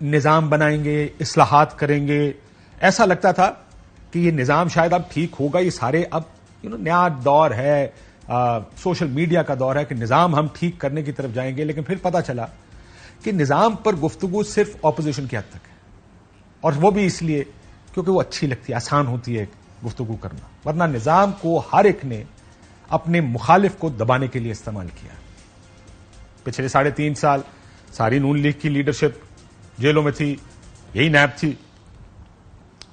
نظام بنائیں گے, اصلاحات کریں گے. ایسا لگتا تھا کہ یہ نظام شاید اب ٹھیک ہوگا, یہ سارے اب نیا دور ہے, سوشل میڈیا کا دور ہے کہ نظام ہم ٹھیک کرنے کی طرف جائیں گے. لیکن پھر پتا چلا کہ نظام پر گفتگو صرف اپوزیشن کی حد تک ہے, اور وہ بھی اس لیے کیونکہ وہ اچھی لگتی ہے, آسان ہوتی ہے گفتگو کرنا, ورنہ نظام کو ہر ایک نے اپنے مخالف کو دبانے کے لیے استعمال کیا. پچھلے 3.5 سال ساری نون لیگ کی لیڈرشپ جیلوں میں تھی, یہی نیب تھی,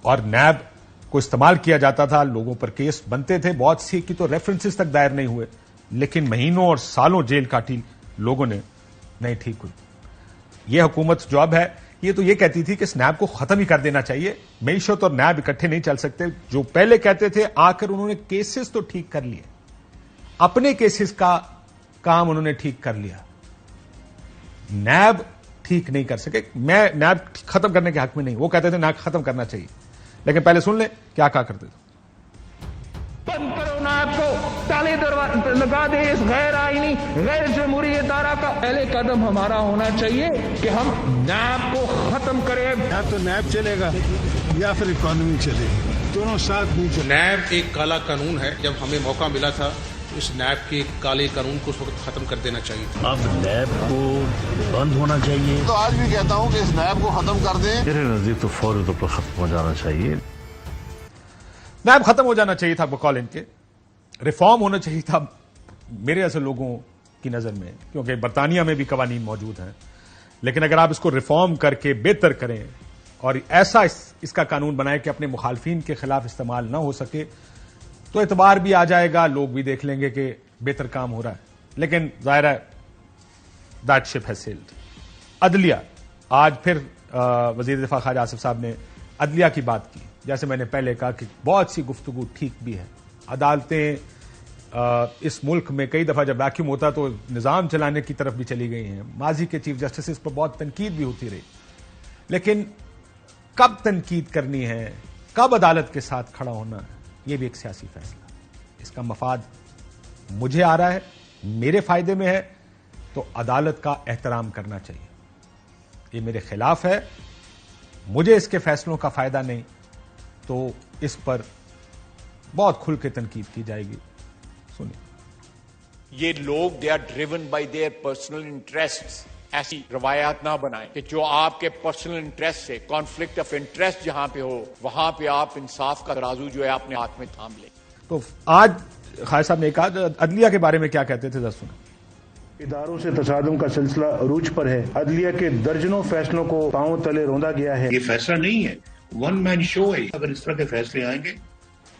اور نیب کو استعمال کیا جاتا تھا, لوگوں پر کیس بنتے تھے, بہت سی کی تو ریفرنسز تک دائر نہیں ہوئے, لیکن مہینوں اور سالوں جیل کاٹی لوگوں نے, نہیں ٹھیک ہوئی. یہ حکومت جو اب ہے یہ تو یہ کہتی تھی کہ اس نیب کو ختم ہی کر دینا چاہیے, معیشت اور نیب اکٹھے نہیں چل سکتے. جو پہلے کہتے تھے آ کر انہوں نے کیسز تو ٹھیک کر لیے, اپنے کیسز کا کام انہوں نے ٹھیک کر لیا, نیب ٹھیک نہیں کر سکے. میں نیب ختم کرنے کے حق میں نہیں, وہ کہتے تھے نیب ختم کرنا چاہیے, لیکن پہلے سن لیں کیا کہا کرتے تھے. بند کرو نیب کو, تالے لگا دے اس غیر آئینی غیر جمہوری ادارہ کا. پہلے قدم ہمارا ہونا چاہیے کہ ہم نیب کو ختم کریں. یا تو نیب چلے گا یا پھر اکانومی چلے گی, دونوں ساتھ نہیں چلے. نیب ایک کالا قانون ہے, جب ہمیں موقع ملا تھا اس نیب کے کالے قانون کو اس وقت ختم کر دینا چاہیے. اب نیب کو بند ہونا چاہیے. تو آج بھی کہتا ہوں کہ اس نیب کو ختم کر دیں. میرے نزدیک تو فوری طور پر ختم ہو جانا چاہیے. نیب ختم ہو جانا چاہیے تھا بقول ان کے, ریفارم ہونا چاہیے تھا میرے ایسے لوگوں کی نظر میں, کیونکہ برطانیہ میں بھی قوانین موجود ہیں. لیکن اگر آپ اس کو ریفارم کر کے بہتر کریں اور ایسا اس کا قانون بنائے کہ اپنے مخالفین کے خلاف استعمال نہ ہو سکے, تو اعتبار بھی آ جائے گا, لوگ بھی دیکھ لیں گے کہ بہتر کام ہو رہا ہے. لیکن ظاہر ہے دیٹ شپ ہیز سیلڈ. عدلیہ, آج پھر وزیر دفاع خواجہ آصف صاحب نے عدلیہ کی بات کی. جیسے میں نے پہلے کہا کہ بہت سی گفتگو ٹھیک بھی ہے. عدالتیں اس ملک میں کئی دفعہ جب ویکیوم ہوتا تو نظام چلانے کی طرف بھی چلی گئی ہیں. ماضی کے چیف جسٹس پر بہت تنقید بھی ہوتی رہی, لیکن کب تنقید کرنی ہے, کب عدالت کے ساتھ کھڑا ہونا ہے, یہ بھی ایک سیاسی فیصلہ. اس کا مفاد مجھے آ رہا ہے, میرے فائدے میں ہے, تو عدالت کا احترام کرنا چاہیے. یہ میرے خلاف ہے, مجھے اس کے فیصلوں کا فائدہ نہیں, تو اس پر بہت کھل کے تنقید کی جائے گی. سنیے. یہ لوگ they are driven by their personal interest. ایسی روایات نہ بنائیں کہ جو آپ کے پرسنل انٹرسٹ سے, کانفلکٹ آف انٹرسٹ جہاں پہ ہو, وہاں پہ آپ انصاف کا ترازو جو ہے اپنے ہاتھ میں تھام لیں. تو آج خواجہ صاحب نے کہا عدلیہ کے بارے میں کیا کہتے تھے, ذرا سنیں. اداروں سے تصادم کا سلسلہ عروج پر ہے. عدلیہ کے درجنوں فیصلوں کو پاؤں تلے روندا گیا ہے. یہ فیصلہ نہیں ہے, ون مین شو ہے. اگر اس طرح کے فیصلے آئیں گے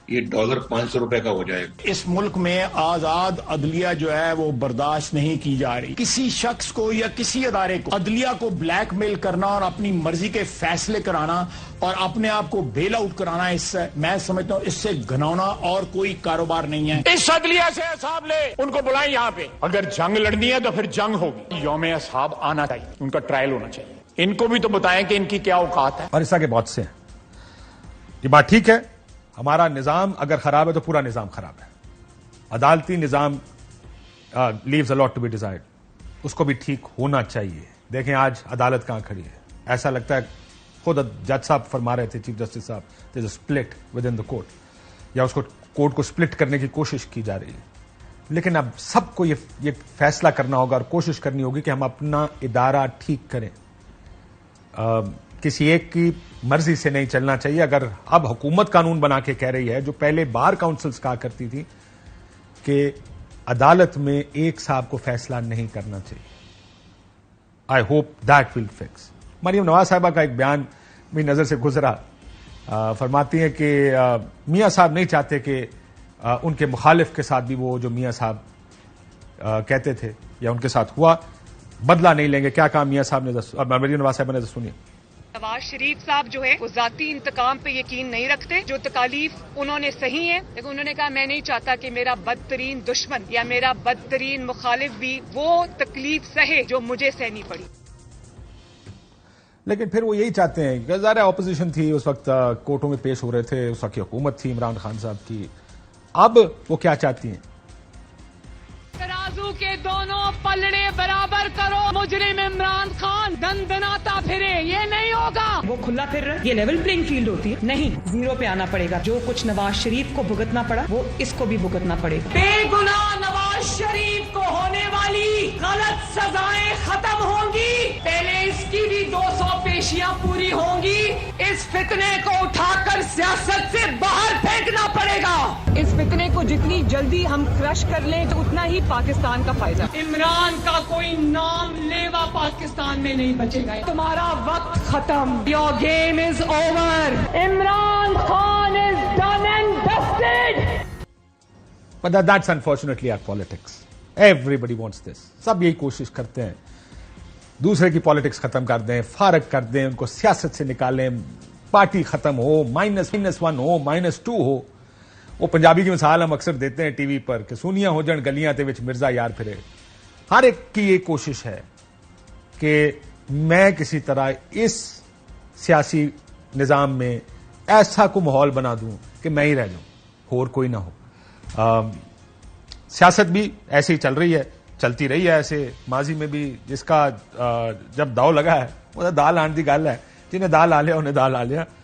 یہ $500 کا ہو جائے گا. اس ملک میں آزاد عدلیہ جو ہے وہ برداشت نہیں کی جا رہی. کسی شخص کو یا کسی ادارے کو عدلیہ کو بلیک میل کرنا اور اپنی مرضی کے فیصلے کرانا اور اپنے آپ کو بیل آؤٹ کرانا, اس سے میں سمجھتا ہوں اس سے گھناؤنا اور کوئی کاروبار نہیں ہے. اس عدلیہ سے حساب لے, ان کو بلائیں یہاں پہ. اگر جنگ لڑنی ہے تو پھر جنگ ہوگی. یوم حساب آنا چاہیے, ان کا ٹرائل ہونا چاہیے. ان کو بھی تو بتائیں کہ ان کی کیا اوقات ہے. اور اس طرح کے بہت سے ہیں. یہ بات ٹھیک ہے, ہمارا نظام اگر خراب ہے تو پورا نظام خراب ہے. عدالتی نظام leaves a lot to be desired, اس کو بھی ٹھیک ہونا چاہیے. دیکھیں آج عدالت کہاں کھڑی ہے. ایسا لگتا ہے خود جج صاحب فرما رہے تھے, چیف جسٹس صاحب, there is a split within the court, یا اس کو کورٹ کو اسپلٹ کرنے کی کوشش کی جا رہی ہے. لیکن اب سب کو یہ فیصلہ کرنا ہوگا اور کوشش کرنی ہوگی کہ ہم اپنا ادارہ ٹھیک کریں. کسی ایک کی مرضی سے نہیں چلنا چاہیے. اگر اب حکومت قانون بنا کے کہہ رہی ہے, جو پہلے بار کاؤنسلز کہا کرتی تھی کہ عدالت میں ایک صاحب کو فیصلہ نہیں کرنا چاہیے, I hope that will fix. Maryam Nawaz صاحبہ کا ایک بیان میری نظر سے گزرا, فرماتی ہیں کہ میاں صاحب نہیں چاہتے کہ ان کے مخالف کے ساتھ بھی وہ جو میاں صاحب کہتے تھے یا ان کے ساتھ ہوا بدلہ نہیں لیں گے. کیا کہا میاں صاحب نے, مریم نواز صاحبہ نے, سنیے. نواز شریف صاحب جو ہے وہ ذاتی انتقام پہ یقین نہیں رکھتے. جو تکالیف انہوں نے سہی ہیں, لیکن انہوں نے کہا میں نہیں چاہتا کہ میرا بدترین دشمن یا میرا بدترین مخالف بھی وہ تکلیف سہے جو مجھے سہنی پڑی. لیکن پھر وہ یہی چاہتے ہیں کہ ظاہر اپوزیشن تھی اس وقت, کورٹوں میں پیش ہو رہے تھے, اس وقت کی حکومت تھی عمران خان صاحب کی. اب وہ کیا چاہتی ہیں, ترازو کے دونوں پلڑے برابر کرو. مجرم عمران خان دندناتا پھرے, یہ نہیں وہ کھلا پھر رہا ہے. یہ لیول پلینگ فیلڈ ہوتی ہے. نہیں, زیرو پہ آنا پڑے گا. جو کچھ نواز شریف کو بھگتنا پڑا وہ اس کو بھی بھگتنا پڑے گا. بے گناہ نواز شریف کو ہونے والی غلط سزائیں ختم ہوں گی. پہلے اس کی بھی 200 پیشیاں پوری ہوں گی. اس فتنے کو اٹھا کر سیاست سے باہر پھینکنا پڑے گا. اس فتنے کو جتنی جلدی ہم کرش کر لیں تو اتنا ہی پاکستان کا فائدہ. عمران کا کوئی نام لیوا پاکستان میں نہیں بچے گا. تمہارا وقت ختم. Your game is over. Imran Khan is done and dusted. But that's unfortunately our politics. Everybody wants this. سب یہی کوشش کرتے ہیں دوسرے کی پالیٹکس ختم کر دیں, فارغ کر دیں, ان کو سیاست سے نکالیں, پارٹی ختم ہو, -1 ہو, -2 ہو. وہ پنجابی کی مثال ہم اکثر دیتے ہیں ٹی وی پر کہ سونیاں ہو جان گلیاں تے وچ مرزا یار پھرے. ہر ایک کی یہ کوشش ہے کہ میں کسی طرح اس سیاسی نظام میں ایسا کو ماحول بنا دوں کہ میں ہی رہ جاؤں, اور کوئی نہ ہو. سیاست بھی ایسے ہی چل رہی ہے, چلتی رہی ہے ایسے. ماضی میں بھی جس کا جب داؤ لگا ہے وہ دال آن دی گل ہے, جنہیں دال آ لیا انہیں دال آ لیا.